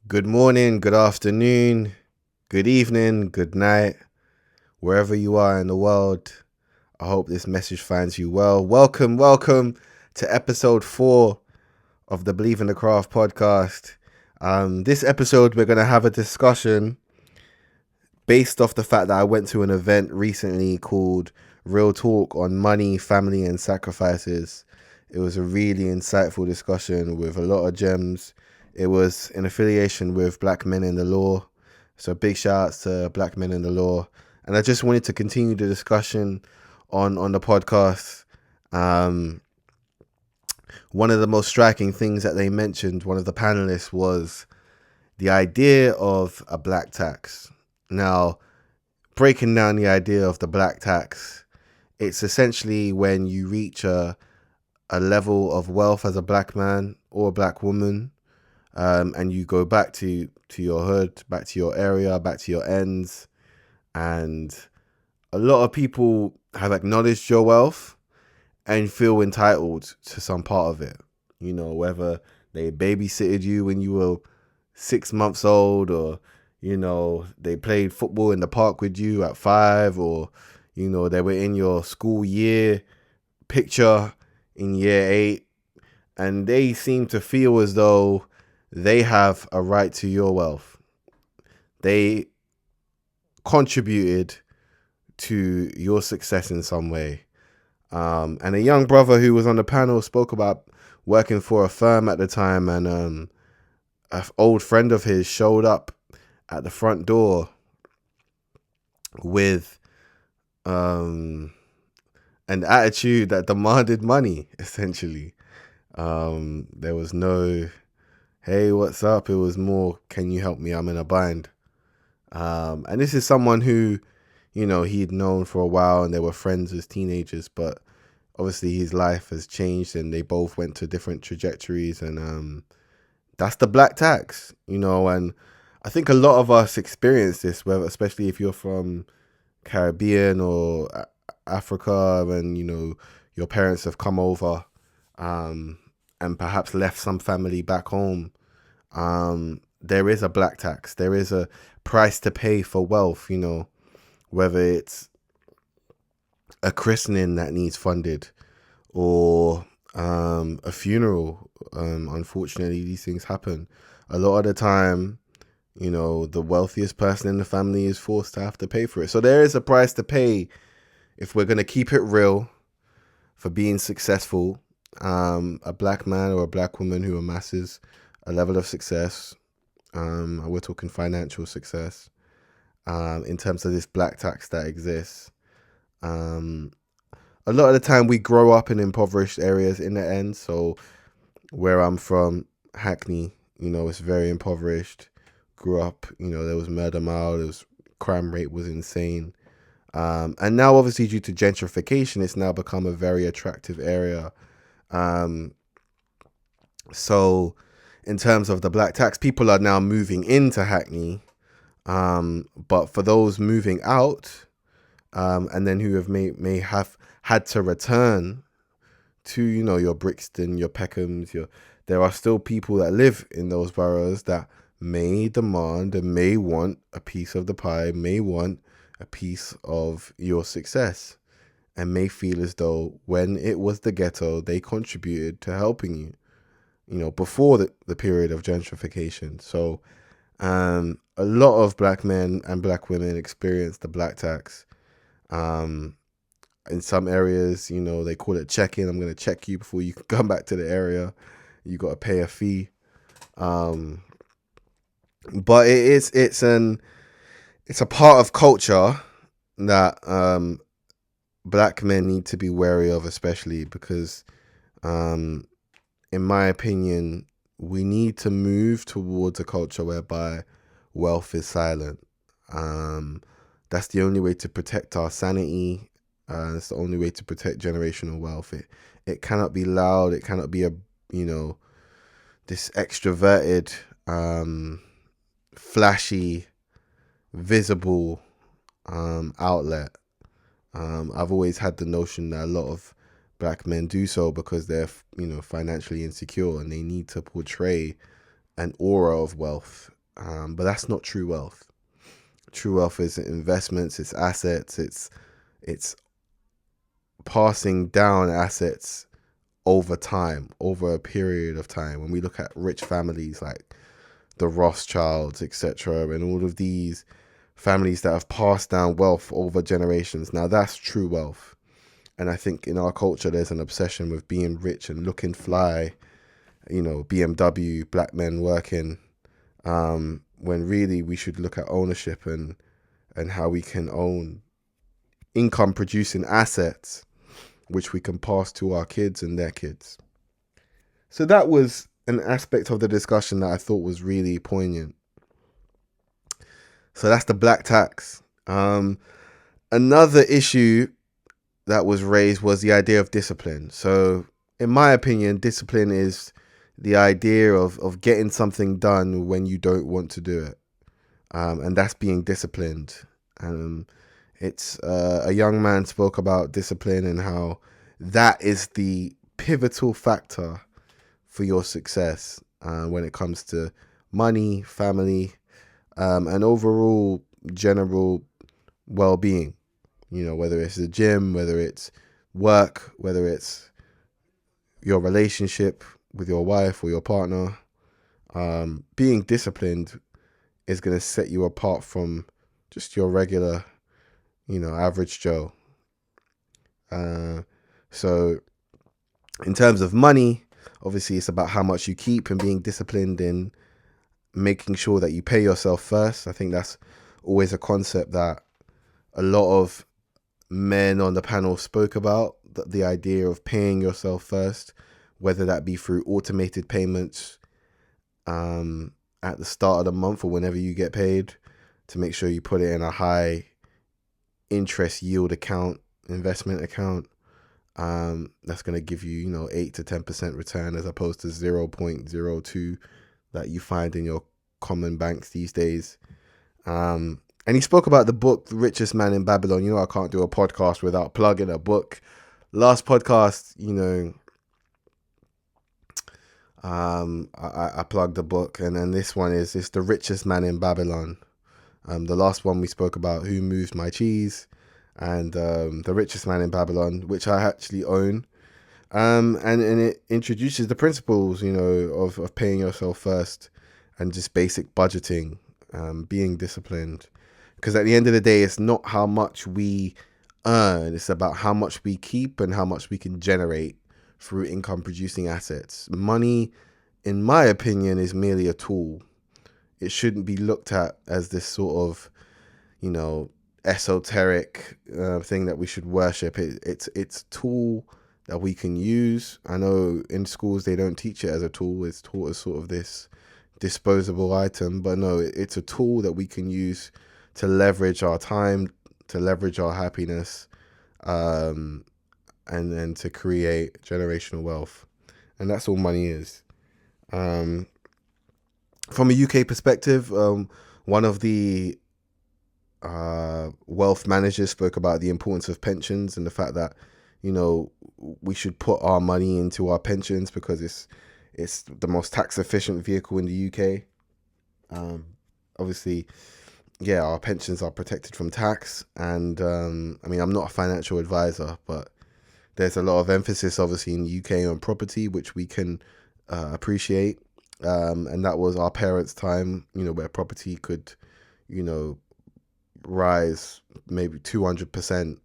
Good morning, good afternoon, good evening, good night, wherever you are in the world. I hope this message finds you well. Welcome to episode 4 of the Believe in the Craft podcast. This episode, we're going to have a discussion based off the fact that I went to an event recently called Real Talk on Money, Family, and Sacrifices. It was a really insightful discussion with a lot of gems. It was in affiliation with Black Men in the Law. So big shout outs to Black Men in the Law. And I just wanted to continue the discussion on the podcast. One of the most striking things that they mentioned, one of the panelists, was the idea of a black tax. Now, breaking down the idea of the black tax, it's essentially when you reach a level of wealth as a black man or a black woman, and you go back to your hood, back to your area, back to your ends, and a lot of people have acknowledged your wealth and feel entitled to some part of it. You know, whether they babysitted you when you were 6 months old, or they played football in the park with you at 5, or they were in your school year picture in year 8, and they seem to feel as though they have a right to your wealth. They contributed to your success in some way. And a young brother who was on the panel spoke about working for a firm at the time, and an old friend of his showed up at the front door with an attitude that demanded money, essentially. There was no, hey, what's up? It was more, can you help me? I'm in a bind. And this is someone who, he'd known for a while and they were friends as teenagers, but obviously his life has changed and they both went to different trajectories. And that's the black tax, and I think a lot of us experience this, whether, especially if you're from Caribbean or Africa, and, your parents have come over, and perhaps left some family back home. There is a black tax. There is a price to pay for wealth, whether it's a christening that needs funded, or a funeral. Unfortunately, these things happen. A lot of the time, the wealthiest person in the family is forced to have to pay for it. So there is a price to pay, if we're going to keep it real, for being successful. A black man or a black woman who amasses a level of success, we're talking financial success, in terms of this black tax that exists. A lot of the time we grow up in impoverished areas in the end. So where I'm from, Hackney, it's very impoverished. Grew up, there was murder mile, there was crime rate was insane. And now obviously due to gentrification, it's now become a very attractive area. So in terms of the black tax, people are now moving into Hackney. But for those moving out, and then who have may have had to return to, your Brixton, your Peckhams, there are still people that live in those boroughs that may demand and may want a piece of the pie, may want a piece of your success, and may feel as though when it was the ghetto, they contributed to helping you, before the period of gentrification. So a lot of black men and black women experience the black tax. In some areas, they call it check-in. I'm going to check you before you can come back to the area. You got to pay a fee. But it's a part of culture that black men need to be wary of, especially because, in my opinion, we need to move towards a culture whereby wealth is silent. That's the only way to protect our sanity. It's the only way to protect generational wealth. It cannot be loud. It cannot be this extroverted, flashy, visible outlet. I've always had the notion that a lot of black men do so because they're financially insecure and they need to portray an aura of wealth, but that's not true wealth. True wealth is investments, it's assets, it's passing down assets over time, over a period of time. When we look at rich families like the Rothschilds, etc., and all of these families that have passed down wealth over generations, now that's true wealth. And I think in our culture, there's an obsession with being rich and looking fly, BMW, black men working, when really we should look at ownership and how we can own income producing assets, which we can pass to our kids and their kids. So that was an aspect of the discussion that I thought was really poignant. So that's the black tax. Another issue that was raised was the idea of discipline. So in my opinion, discipline is the idea of getting something done when you don't want to do it. And that's being disciplined. It's a young man spoke about discipline and how that is the pivotal factor for your success when it comes to money, family, and overall general well-being. Whether it's the gym, whether it's work, whether it's your relationship with your wife or your partner, being disciplined is going to set you apart from just your regular, average Joe. So in terms of money, obviously it's about how much you keep and being disciplined in making sure that you pay yourself first. I think that's always a concept that a lot of men on the panel spoke about, the idea of paying yourself first, whether that be through automated payments at the start of the month or whenever you get paid, to make sure you put it in a high interest yield account, investment account, that's going to give you 8 to 10% return as opposed to 0.02 that you find in your common banks these days. And he spoke about the book, The Richest Man in Babylon. I can't do a podcast without plugging a book. Last podcast, I plugged the book, and then this one is The Richest Man in Babylon. The last one we spoke about, Who Moved My Cheese, and The Richest Man in Babylon, which I actually own. And it introduces the principles, of paying yourself first and just basic budgeting, being disciplined. Because at the end of the day, it's not how much we earn, it's about how much we keep and how much we can generate through income producing assets. Money, in my opinion, is merely a tool. It shouldn't be looked at as this sort of, esoteric thing that we should worship. It's a tool that we can use. I know in schools they don't teach it as a tool. It's taught as sort of this disposable item, but no, it's a tool that we can use to leverage our time, to leverage our happiness, and then to create generational wealth. And that's all money is. From a UK perspective, one of the wealth managers spoke about the importance of pensions and the fact that, we should put our money into our pensions because it's the most tax efficient vehicle in the UK. Obviously, our pensions are protected from tax. And I'm not a financial advisor, but there's a lot of emphasis, obviously, in the UK on property, which we can appreciate. And that was our parents' time, where property could, rise maybe 200%.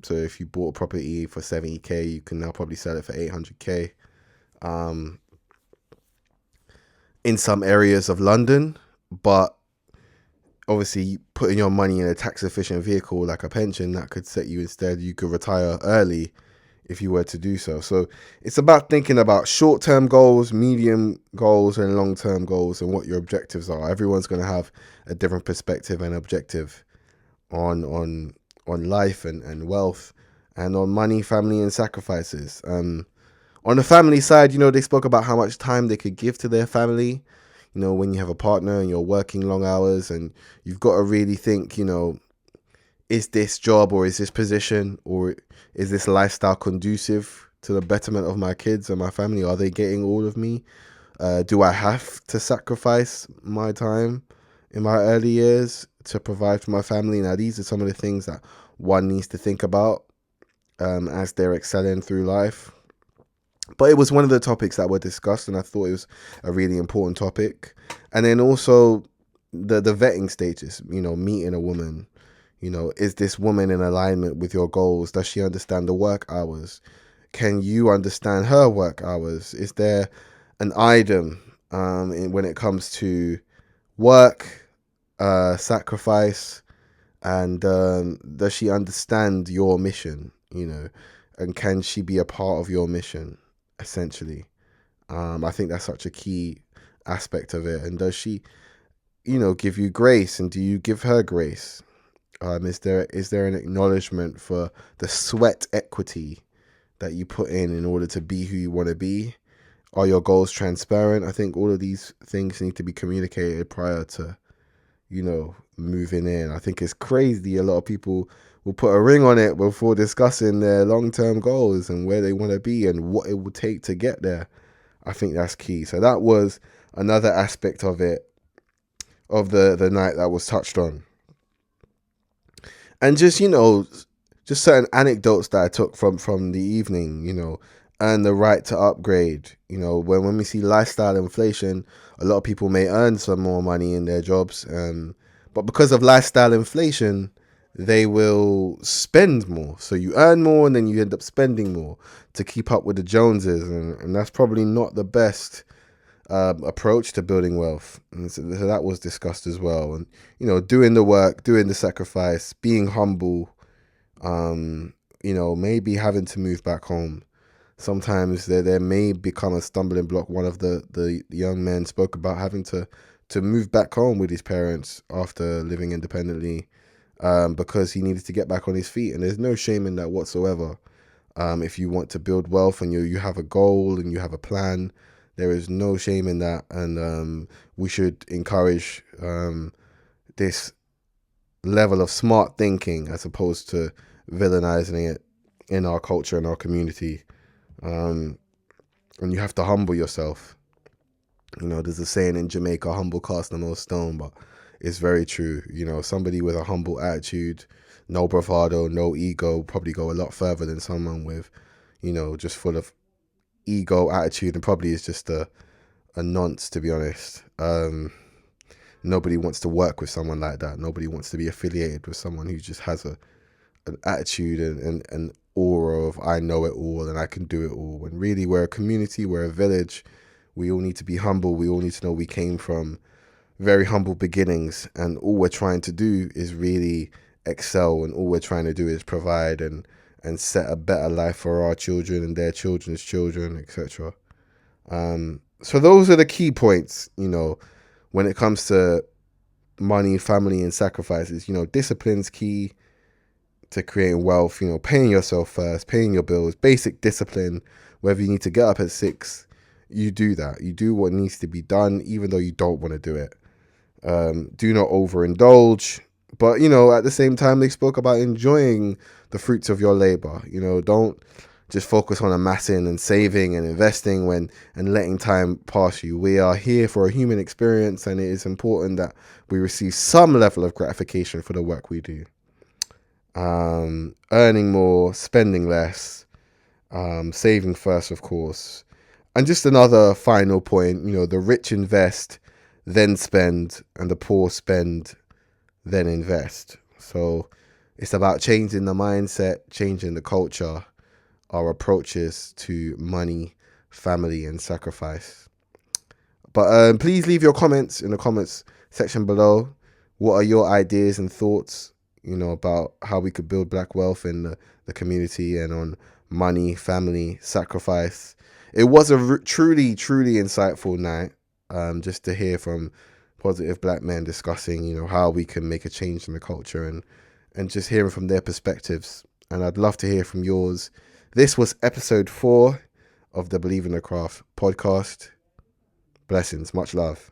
So if you bought a property for 70k, you can now probably sell it for 800k. In some areas of London, but obviously putting your money in a tax efficient vehicle like a pension, that could set you, instead you could retire early if you were to do so. So it's about thinking about short-term goals, medium goals, and long-term goals, and what your objectives are. Everyone's going to have a different perspective and objective on life and wealth, and on money, family, and sacrifices. On the family side, they spoke about how much time they could give to their family. When you have a partner and you're working long hours, and you've got to really think, is this job or is this position or is this lifestyle conducive to the betterment of my kids and my family? Are they getting all of me? Do I have to sacrifice my time in my early years to provide for my family? Now, these are some of the things that one needs to think about as they're excelling through life. But it was one of the topics that were discussed, and I thought it was a really important topic. And then also the vetting stages, meeting a woman. Is this woman in alignment with your goals? Does she understand the work hours? Can you understand her work hours? Is there an item when it comes to work, sacrifice, and does she understand your mission? And can she be a part of your mission? Essentially, I think that's such a key aspect of it. And does she, give you grace, and do you give her grace? Is there an acknowledgement for the sweat equity that you put in order to be who you want to be? Are your goals transparent? I think all of these things need to be communicated prior to, moving in. I think it's crazy. A lot of people will put a ring on it before discussing their long-term goals and where they want to be and what it will take to get there. I think that's key. So that was another aspect of it, of the night that was touched on. And just certain anecdotes that I took from the evening, earn the right to upgrade. When we see lifestyle inflation, a lot of people may earn some more money in their jobs, but because of lifestyle inflation, they will spend more. So you earn more and then you end up spending more to keep up with the Joneses, and that's probably not the best approach to building wealth. And so that was discussed as well. And doing the work, doing the sacrifice, being humble, maybe having to move back home. Sometimes there may become a stumbling block. One of the young men spoke about having to move back home with his parents after living independently, because he needed to get back on his feet. And there's no shame in that whatsoever. If you want to build wealth and you have a goal and you have a plan, there is no shame in that. And we should encourage this level of smart thinking as opposed to villainizing it in our culture and our community. And you have to humble yourself. There's a saying in Jamaica, humble cast no stone, but it's very true. Somebody with a humble attitude, no bravado, no ego, probably go a lot further than someone with, just full of ego, attitude, and probably is just a nonce, to be honest. Nobody wants to work with someone like that. Nobody wants to be affiliated with someone who just has an attitude and an aura of I know it all and I can do it all. When really we're a community, we're a village. We all need to be humble. We all need to know we came from very humble beginnings, and all we're trying to do is really excel, and all we're trying to do is provide and set a better life for our children and their children's children, etc. So those are the key points, when it comes to money, family, and sacrifices. Discipline's key to creating wealth. Paying yourself first, paying your bills, basic discipline. Whether you need to get up at 6, you do that. You do what needs to be done, even though you don't want to do it. Do not overindulge. But, at the same time, they spoke about enjoying the fruits of your labor. Don't just focus on amassing and saving and investing and letting time pass you. We are here for a human experience, and it is important that we receive some level of gratification for the work we do. Earning more, spending less, saving first, of course. And just another final point, the rich invest, then spend, and the poor spend, then invest. So it's about changing the mindset, changing the culture, our approaches to money, family, and sacrifice. But please leave your comments in the comments section below. What are your ideas and thoughts, about how we could build black wealth in the community and on money, family, sacrifice? It was a truly, truly insightful night, just to hear from positive black men discussing, how we can make a change in the culture and just hearing from their perspectives. And I'd love to hear from yours. This was episode 4 of the Believe in the Craft podcast. Blessings. Much love.